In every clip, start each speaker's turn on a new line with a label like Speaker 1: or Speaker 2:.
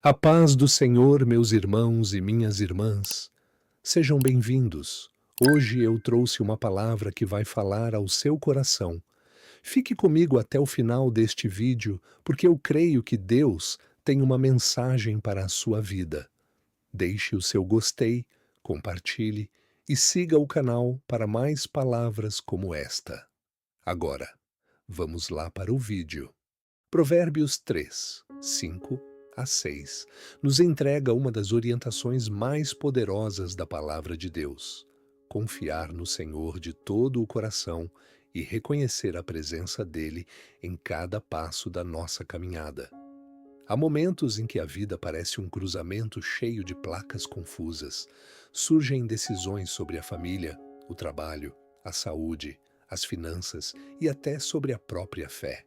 Speaker 1: A paz do Senhor, meus irmãos e minhas irmãs, sejam bem-vindos. Hoje eu trouxe uma palavra que vai falar ao seu coração. Fique comigo até o final deste vídeo, porque eu creio que Deus tem uma mensagem para a sua vida. Deixe o seu gostei, compartilhe e siga o canal para mais palavras como esta. Agora, vamos lá para o vídeo. Provérbios 3, 5 a 6 nos entrega uma das orientações mais poderosas da palavra de Deus: confiar no Senhor de todo o coração e reconhecer a presença dele em cada passo da nossa caminhada. Há momentos em que a vida parece um cruzamento cheio de placas confusas. Surgem decisões sobre a família, o trabalho, a saúde, as finanças e até sobre a própria fé.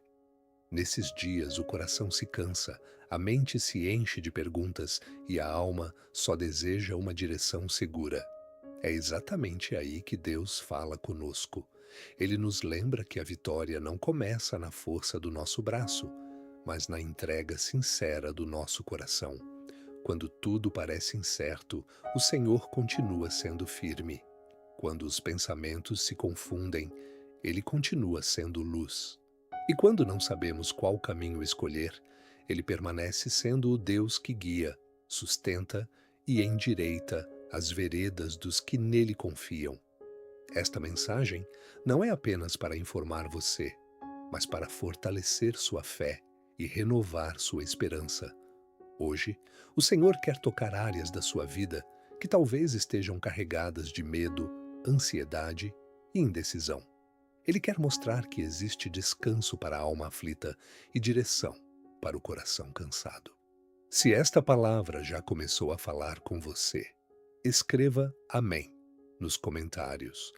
Speaker 1: Nesses dias, o coração se cansa, a mente se enche de perguntas e a alma só deseja uma direção segura. É exatamente aí que Deus fala conosco. Ele nos lembra que a vitória não começa na força do nosso braço, mas na entrega sincera do nosso coração. Quando tudo parece incerto, o Senhor continua sendo firme. Quando os pensamentos se confundem, Ele continua sendo luz. E quando não sabemos qual caminho escolher, ele permanece sendo o Deus que guia, sustenta e endireita as veredas dos que nele confiam. Esta mensagem não é apenas para informar você, mas para fortalecer sua fé e renovar sua esperança. Hoje, o Senhor quer tocar áreas da sua vida que talvez estejam carregadas de medo, ansiedade e indecisão. Ele quer mostrar que existe descanso para a alma aflita e direção para o coração cansado. Se esta palavra já começou a falar com você, escreva Amém nos comentários.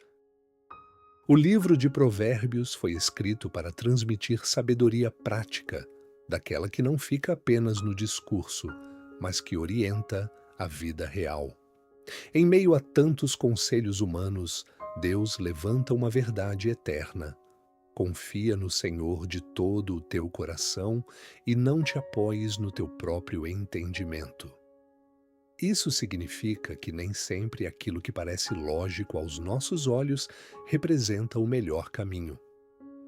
Speaker 1: O livro de Provérbios foi escrito para transmitir sabedoria prática, daquela que não fica apenas no discurso, mas que orienta a vida real. Em meio a tantos conselhos humanos, Deus levanta uma verdade eterna. Confia no Senhor de todo o teu coração e não te apoies no teu próprio entendimento. Isso significa que nem sempre aquilo que parece lógico aos nossos olhos representa o melhor caminho.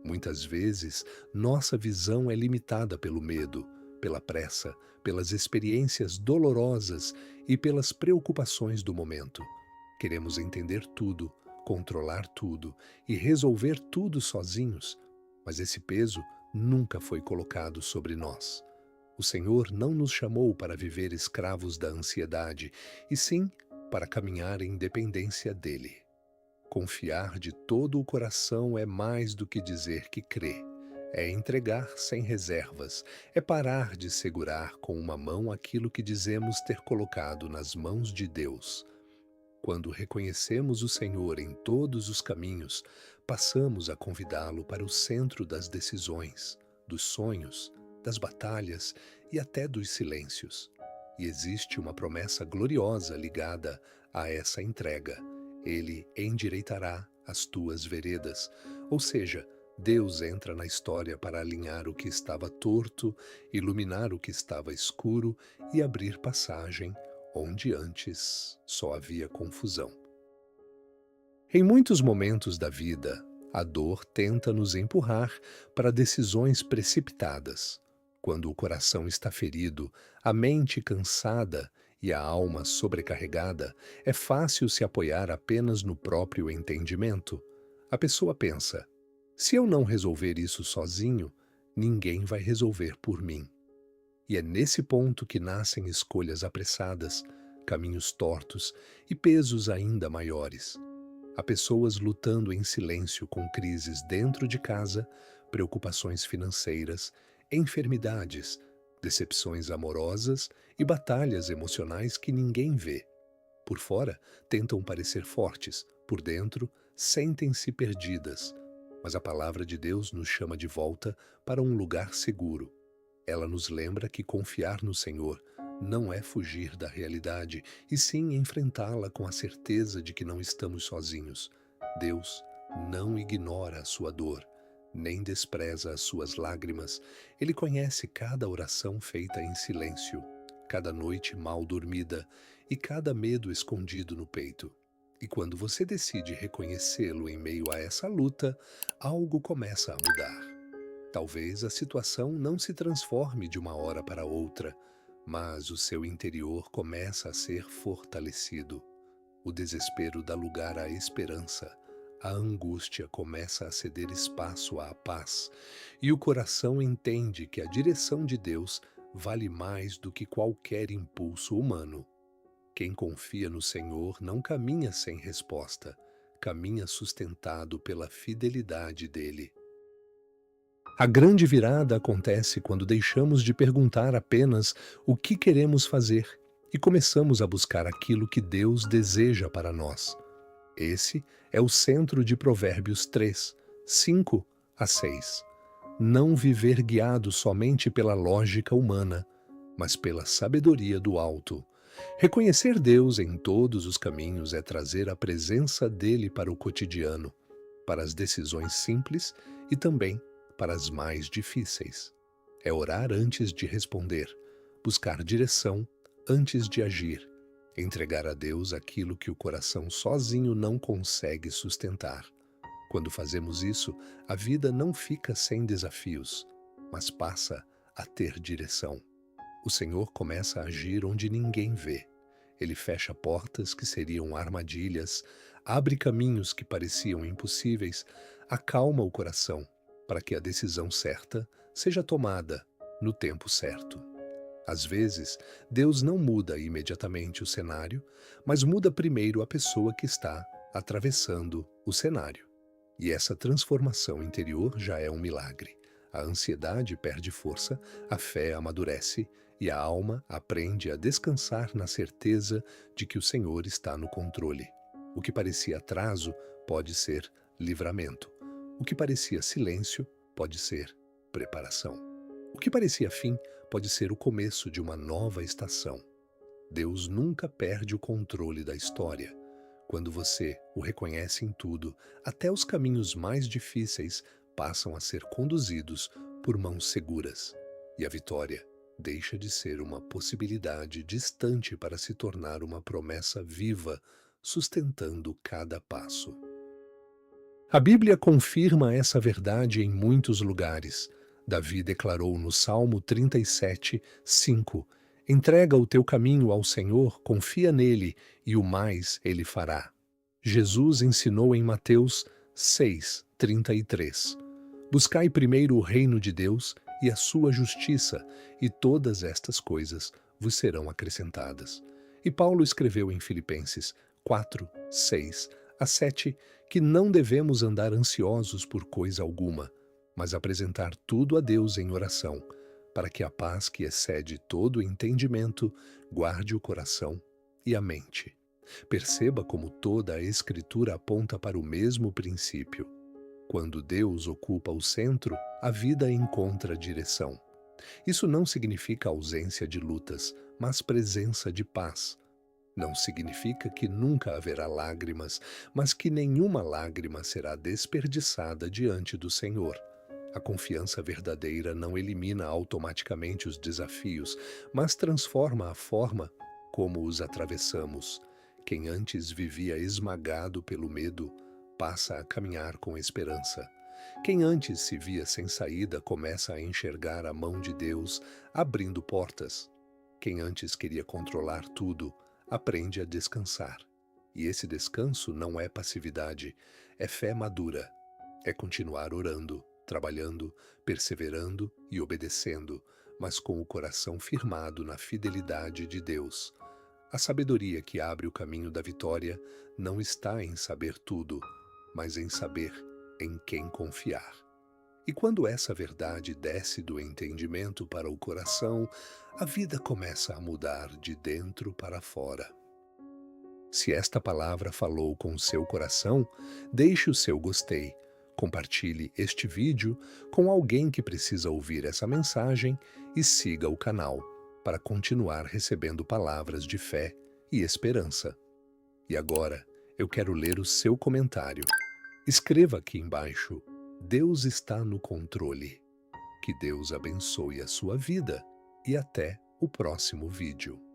Speaker 1: Muitas vezes, nossa visão é limitada pelo medo, pela pressa, pelas experiências dolorosas e pelas preocupações do momento. Queremos entender tudo, controlar tudo e resolver tudo sozinhos, mas esse peso nunca foi colocado sobre nós. O Senhor não nos chamou para viver escravos da ansiedade, e sim para caminhar em dependência dele. Confiar de todo o coração é mais do que dizer que crê. É entregar sem reservas, é parar de segurar com uma mão aquilo que dizemos ter colocado nas mãos de Deus. Quando reconhecemos o Senhor em todos os caminhos, passamos a convidá-lo para o centro das decisões, dos sonhos, das batalhas e até dos silêncios. E existe uma promessa gloriosa ligada a essa entrega: ele endireitará as tuas veredas. Ou seja, Deus entra na história para alinhar o que estava torto, iluminar o que estava escuro e abrir passagem onde antes só havia confusão. Em muitos momentos da vida, a dor tenta nos empurrar para decisões precipitadas. Quando o coração está ferido, a mente cansada e a alma sobrecarregada, é fácil se apoiar apenas no próprio entendimento. A pessoa pensa: se eu não resolver isso sozinho, ninguém vai resolver por mim. E é nesse ponto que nascem escolhas apressadas, caminhos tortos e pesos ainda maiores. Há pessoas lutando em silêncio com crises dentro de casa, preocupações financeiras, enfermidades, decepções amorosas e batalhas emocionais que ninguém vê. Por fora, tentam parecer fortes, por dentro, sentem-se perdidas. Mas a palavra de Deus nos chama de volta para um lugar seguro. Ela nos lembra que confiar no Senhor não é fugir da realidade, e sim enfrentá-la com a certeza de que não estamos sozinhos. Deus não ignora a sua dor, nem despreza as suas lágrimas. Ele conhece cada oração feita em silêncio, cada noite mal dormida e cada medo escondido no peito. E quando você decide reconhecê-lo em meio a essa luta, algo começa a mudar. Talvez a situação não se transforme de uma hora para outra, mas o seu interior começa a ser fortalecido. O desespero dá lugar à esperança, a angústia começa a ceder espaço à paz, e o coração entende que a direção de Deus vale mais do que qualquer impulso humano. Quem confia no Senhor não caminha sem resposta, caminha sustentado pela fidelidade dele. A grande virada acontece quando deixamos de perguntar apenas o que queremos fazer e começamos a buscar aquilo que Deus deseja para nós. Esse é o centro de Provérbios 3, 5 a 6. Não viver guiado somente pela lógica humana, mas pela sabedoria do alto. Reconhecer Deus em todos os caminhos é trazer a presença dele para o cotidiano, para as decisões simples e também para as mais difíceis. É orar antes de responder, buscar direção antes de agir, entregar a Deus aquilo que o coração sozinho não consegue sustentar. Quando fazemos isso, a vida não fica sem desafios, mas passa a ter direção. O Senhor começa a agir onde ninguém vê. Ele fecha portas que seriam armadilhas, abre caminhos que pareciam impossíveis, acalma o coração para que a decisão certa seja tomada no tempo certo. Às vezes, Deus não muda imediatamente o cenário, mas muda primeiro a pessoa que está atravessando o cenário. E essa transformação interior já é um milagre. A ansiedade perde força, a fé amadurece e a alma aprende a descansar na certeza de que o Senhor está no controle. O que parecia atraso pode ser livramento. O que parecia silêncio pode ser preparação. O que parecia fim pode ser o começo de uma nova estação. Deus nunca perde o controle da história. Quando você o reconhece em tudo, até os caminhos mais difíceis passam a ser conduzidos por mãos seguras. E a vitória deixa de ser uma possibilidade distante para se tornar uma promessa viva, sustentando cada passo. A Bíblia confirma essa verdade em muitos lugares. Davi declarou no Salmo 37, 5: Entrega o teu caminho ao Senhor, confia nele, e o mais ele fará. Jesus ensinou em Mateus 6, 33: Buscai primeiro o reino de Deus e a sua justiça, e todas estas coisas vos serão acrescentadas. E Paulo escreveu em Filipenses 4, 6 a 7 que não devemos andar ansiosos por coisa alguma, mas apresentar tudo a Deus em oração, para que a paz que excede todo o entendimento guarde o coração e a mente. Perceba como toda a Escritura aponta para o mesmo princípio. Quando Deus ocupa o centro, a vida encontra direção. Isso não significa ausência de lutas, mas presença de paz. Não significa que nunca haverá lágrimas, mas que nenhuma lágrima será desperdiçada diante do Senhor. A confiança verdadeira não elimina automaticamente os desafios, mas transforma a forma como os atravessamos. Quem antes vivia esmagado pelo medo, passa a caminhar com esperança. Quem antes se via sem saída começa a enxergar a mão de Deus abrindo portas. Quem antes queria controlar tudo, aprende a descansar. E esse descanso não é passividade, é fé madura. É continuar orando, trabalhando, perseverando e obedecendo, mas com o coração firmado na fidelidade de Deus. A sabedoria que abre o caminho da vitória não está em saber tudo, mas em saber em quem confiar. E quando essa verdade desce do entendimento para o coração, a vida começa a mudar de dentro para fora. Se esta palavra falou com o seu coração, deixe o seu gostei. Compartilhe este vídeo com alguém que precisa ouvir essa mensagem e siga o canal para continuar recebendo palavras de fé e esperança. E agora, eu quero ler o seu comentário. Escreva aqui embaixo: Deus está no controle. Que Deus abençoe a sua vida e até o próximo vídeo.